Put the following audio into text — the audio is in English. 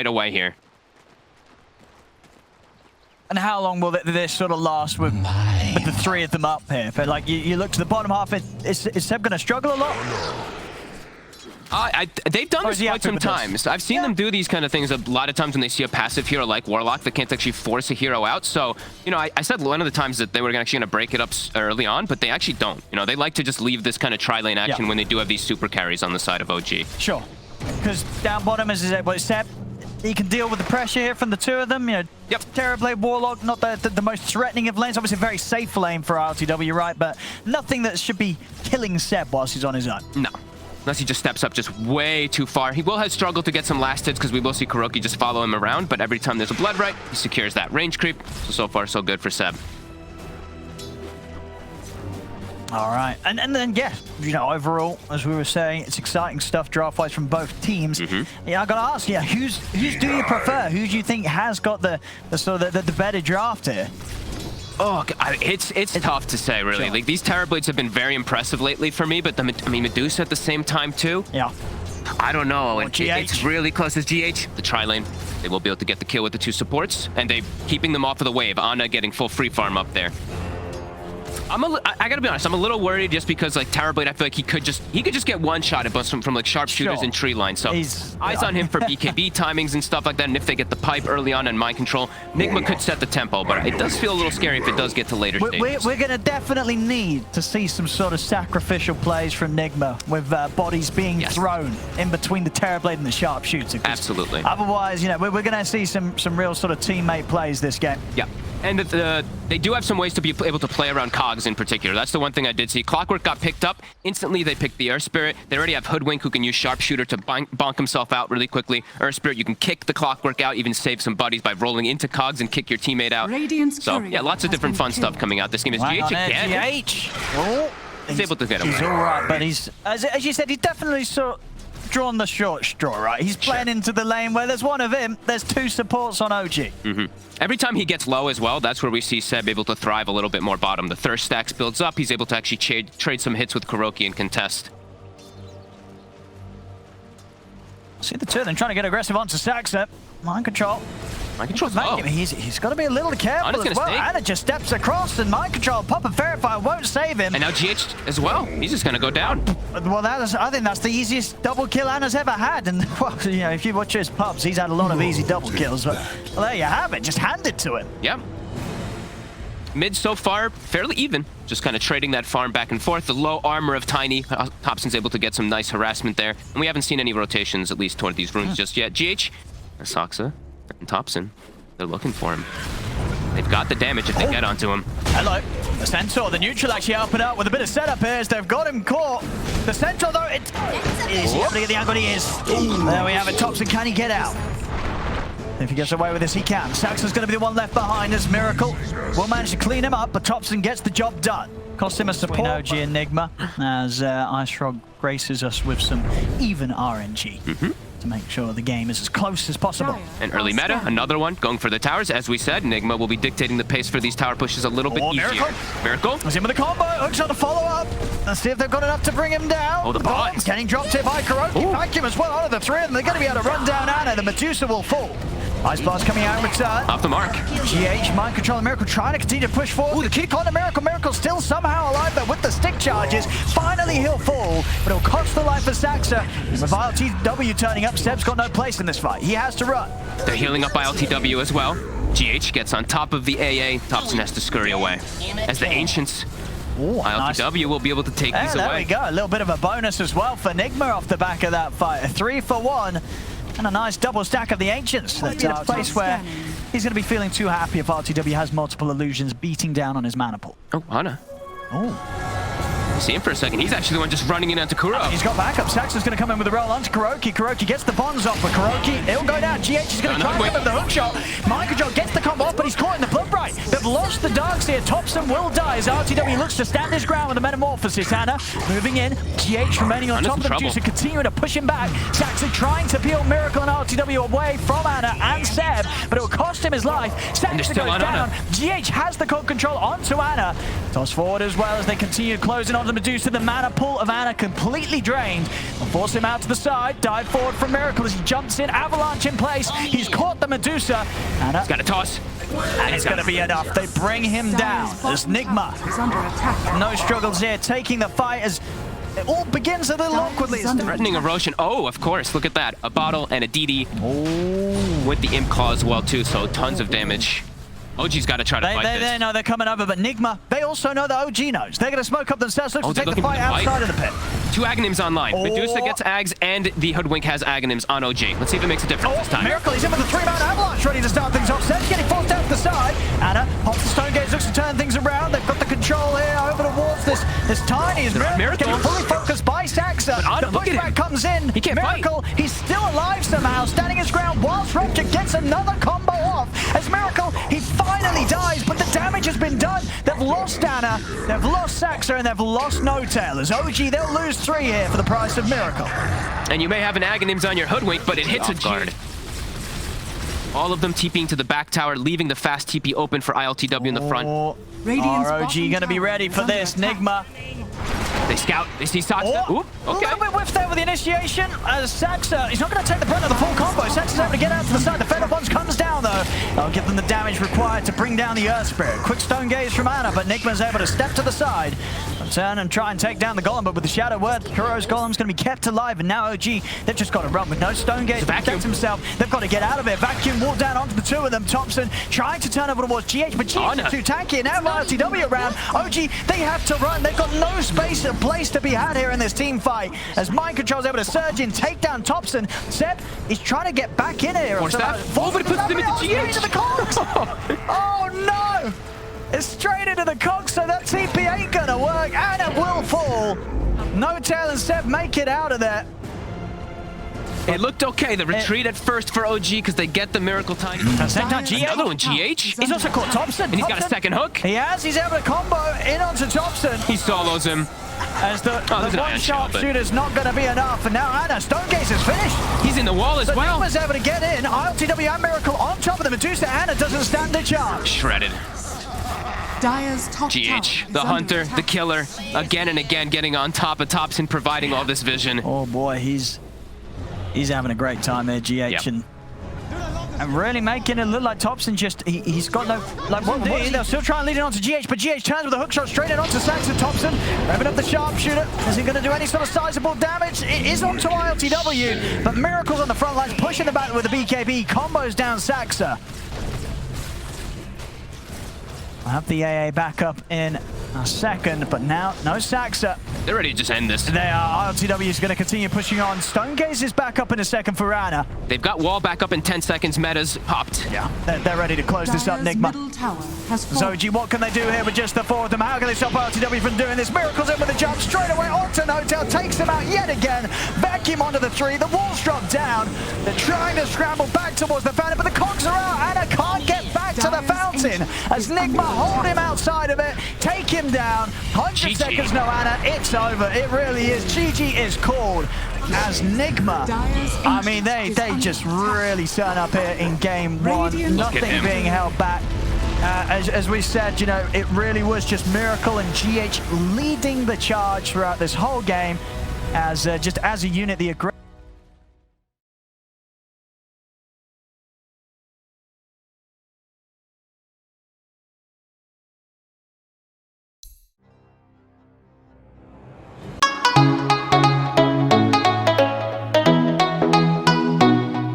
right away here. And how long will this sort of last with the three of them up here? But like you look to the bottom half, is Seb going to struggle a lot? They've done this quite some times. I've seen them do these kind of things a lot of times when they see a passive hero like Warlock that can't actually force a hero out. So, you know, I said one of the times that they were actually going to break it up early on, but they actually don't. You know, they like to just leave this kind of tri-lane action when they do have these super carries on the side of OG. Sure. Because down bottom, as Seb, he can deal with the pressure here from the two of them. You know, Terrorblade, Warlock, not the most threatening of lanes. Obviously, a very safe lane for ILTW, right? But nothing that should be killing Seb whilst he's on his own. No. Unless he just steps up just way too far. He will have struggled to get some last hits because we will see KuroKy just follow him around, but every time there's a blood right, he secures that range creep. So far, so good for Seb. All right. And then, yeah, you know, overall, as we were saying, it's exciting stuff draft-wise from both teams. Yeah, I got to ask, yeah, who's do you prefer? Who do you think has got the sort of the better draft here? Oh, it's tough to say, really. Like, these Terrorblades have been very impressive lately for me, but I mean, Medusa at the same time, too. Yeah. I don't know. It's really close as GH. The tri-lane, they will be able to get the kill with the two supports, and they keeping them off of the wave. Ana getting full free farm up there. I gotta be honest, I'm a little worried just because like Terrorblade, I feel like he could just get one shot at from like sharpshooters and tree line. So eyes on him for BKB timings and stuff like that. And if they get the pipe early on and mind control, Nigma could set the tempo, but it does feel a little scary if it does get to later stages. We're gonna definitely need to see some sort of sacrificial plays from Nigma with bodies being thrown in between the Terrorblade and the sharpshooter. Absolutely. Otherwise, you know, we're gonna see some real sort of teammate plays this game. Yeah. And they do have some ways to be able to play around cogs in particular. That's the one thing I did see. Clockwork got picked up. Instantly, they picked the Air Spirit. They already have Hoodwink, who can use Sharpshooter to bonk himself out really quickly. Air Spirit, you can kick the Clockwork out, even save some buddies by rolling into cogs and kick your teammate out. So, yeah, lots of different fun stuff coming out. This game is GH again. GH! Oh, he's able to get away. He's all right, but he's, as you said, he's definitely drawn the short straw, right? He's playing into the lane where there's one of him, there's two supports on OG. Every time he gets low as well, that's where we see Seb able to thrive a little bit more bottom. The thirst stacks builds up, he's able to actually trade some hits with KuroKy and contest. See the two of them trying to get aggressive onto Saxa. Mind control. Mind control's low. He's got to be a little careful as well. Ana just steps across and mind control, pop and verify won't save him. And now GH as well. He's just going to go down. Well, I think that's the easiest double kill Ana's ever had. And, well, you know, if you watch his pubs, he's had a lot of easy double kills. But well, there you have it. Just hand it to him. Yeah. Mid so far, fairly even. Just kind of trading that farm back and forth. The low armor of Tiny. Thompson's able to get some nice harassment there. And we haven't seen any rotations, at least toward these runes just yet. GH, Saxa, and Thompson, they're looking for him. They've got the damage if they get onto him. Hello. The Centaur, the neutral actually helping out with a bit of setup here as they've got him caught. The Centaur, though, is he able to get the angle? He is. There we have it. Thompson, can he get out? If he gets away with this, he can. Saxon's going to be the one left behind as Miracle will manage to clean him up, but Thompson gets the job done. Cost him a support. OG and Nigma as Ice Frog graces us with some even RNG. To make sure the game is as close as possible. An early meta, another one, going for the towers. As we said, Nigma will be dictating the pace for these tower pushes a little bit easier. Miracle. He's in with the combo, hooks on the follow-up. Let's see if they've got enough to bring him down. Oh, the bots. Getting dropped here by KuroKy. Vacuum as well out of the three of them. They're going to be able to run down Ana. The Medusa will fall. Ice Blast coming out in return. Off the mark. GH, mind control, and Miracle trying to continue to push forward. The kick on the Miracle. Miracle still somehow alive, but with the stick charges, finally he'll fall, but it'll cost the life of Saxa. With ILTW turning up, Seb's got no place in this fight. He has to run. They're healing up ILTW as well. GH gets on top of the AA. Thompson has to scurry away. As the Ancients, ILTW will be able to take these away. There we go. A little bit of a bonus as well for Nigma off the back of that fight. A 3-for-1. And a nice double stack of the Ancients. That's a place where he's going to be feeling too happy if ILTW has multiple illusions beating down on his mana pool. Oh, Ana. See him for a second. He's actually the one just running in onto Kuro. He's got backup. Saxon's going to come in with a roll onto KuroKy. KuroKy gets the bonds off, but KuroKy, he'll go down. GH is going to try and give him the hook shot. Mind control gets the combo off, but he's caught in the blood right. They've lost the darks here. Thompson will die as RTW looks to stand his ground with the Metamorphosis. Anna moving in. GH remaining on top of the Medusa, continuing to push him back. Saxon trying to peel Miracle and RTW away from Anna and Seb, but it will cost him his life. Saxon goes down. GH has the cog control onto Anna. Toss forward as well as they continue closing onto Medusa. The mana pool of Anna completely drained. They'll force him out to the side. Dive forward from Miracle as he jumps in. Avalanche in place. He's caught the Medusa. Anna. He's got a toss. And it's going to be enough. They bring him down as Nigma. No struggles here, taking the fight as it all begins a little awkwardly. Threatening erosion. Oh, of course. Look at that. A bottle and a DD. Oh. With the imp claw as well, too. So tons of damage. OG's got to try to fight this. They know they're coming over, but Nigma, they also know that OG knows. They're going to smoke up themselves, look to take the fight outside of the pit. 2 Aghanims online. Medusa gets Ags, and the Hoodwink has Aghanims on OG. Let's see if it makes a difference this time. Miracle, he's in with a 3-man avalanche, ready to start things off. Seb's getting forced out to the side. Anna pops the Stone Gaze, looks to turn things around. They've got the control here over towards this tiny as Miracle getting fully focused by Saxa. The pushback comes in. He can't Miracle, fight. He's still alive somehow, standing his ground whilst Rupture gets another combo off. As Miracle, he finally dies, but the damage has been done. They've lost Anna, they've lost Saxa, and they've lost No Tail. As OG, they'll lose 3 here for the price of Miracle. And you may have an Aghanims on your Hoodwink, but it hits a guard. All of them TPing to the back tower, leaving the fast TP open for ILTW in the front. ROG going to be ready for this. Nigma. They scout. They see Saxa. Okay. A little bit whiffed there with the initiation. As Saxa, he's not going to take the brunt of the full combo. Saxa's able to get out to the side. The Feather Bonds comes down, though. That'll give them the damage required to bring down the Earth Spirit. Quick Stone Gaze from Anna, but Nigma's able to step to the side, turn and try and take down the Golem, but with the Shadow Word, Kuro's Golem's going to be kept alive, and now OG, they've just got to run with no Stone Gaze to protect himself. They've got to get out of it. Vacuum walk down onto the 2 of them. Thompson trying to turn over towards GH, but GH is too tanky, and now RTW around. OG, they have to run. They've got no space or place to be had here in this team fight, as Mind Control's able to surge in, take down Thompson. Seb is trying to get back in here. What's that? Oh, but it puts them into GH! Into the cogs. Oh no! It's straight into the cogs, so that TP ain't gonna work, and it will fall. No Tail and Seb make it out of there. It looked okay. The retreat at first for OG because they get the Miracle Tiny. Another one, GH. He's also caught Thompson. And he's got a second hook. He has. He's able to combo in onto Thompson. He solos him. As the one sharpshooter's not going to be enough, and now Anna, Stone Gaze is finished. He's in the wall as well. Nigma's able to get in. ILTW and Miracle on top of the Medusa. Anna doesn't stand a chance. Shredded. GH, the hunter, the killer, again and again getting on top of Thompson, providing all this vision. Oh boy, he's having a great time there, GH, and really making it look like Thompson just, he's got no, like, what do they'll still try and lead it on to GH, but GH turns with a hook shot straight in onto Saxon. Thompson, revving up the sharpshooter. Is he going to do any sort of sizable damage? It is onto ILTW, but Miracle's on the front lines, pushing the back with the BKB, combos down Saxa. I'll have the AA back up in a second, but now no Saxa. They're ready to just end this. They are. ILTW is going to continue pushing on. Stone Gaze is back up in a second for Anna. They've got wall back up in 10 seconds. Meta's popped. Yeah, they're ready to close this up, Nigma. Zoji, what can they do here with just the 4 of them? How can they stop ILTW from doing this? Miracle's in with a jump straight away onto No Tail, takes them out yet again. Vacuum onto the 3. The walls drop down. They're trying to scramble back towards the fountain, but the cogs are out. Anna can't get back to the fountain as Nigma hold him outside of it, take him down. 100 seconds, no Anna. It's over. It really is. GG is called as Nigma. I mean, they just really turn up here in game 1. Nothing being held back. As we said, you know, it really was just Miracle and GH leading the charge throughout this whole game as just as a unit, the